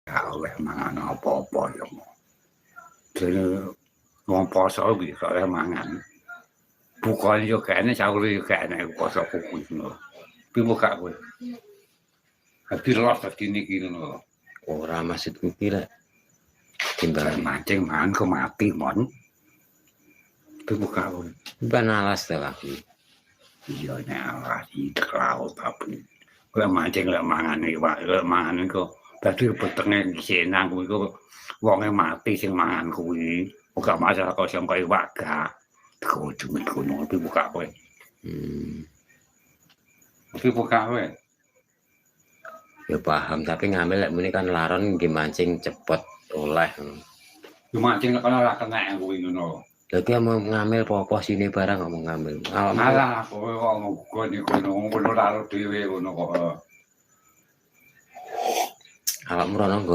gak oleh mangan apa-apa ya. Dene wong poso iki gak oleh mangan. Bukane yo kene sahur yo kene poso kuwi ngono. Piye kowe? Tapi los tak kini ngono. Ora maksud kuwi lek timbang mancing mangan kok mati mon. Piye kowe? ban alas ta lagi. Iya nek alas iki laut tapi lek mancing lek mangan iwak lek mangan kok dadi petenge senang kuwi kok wonge mati sing mangan kuwi. Ora masalah kok sing kaya iwak gak. Kok cuma kono piye kowe? Piye kowe? Ya paham, tapi ngambil lek muni kan laron nggih mancing cepet oleh. Yo mancing lek ora kena kuwi ngono. Lagi mau ngambil posine barang ngomong ngambil. Malah kowe kok muga niku ngono karo dhewe ngono kok. Awakmu rono nggo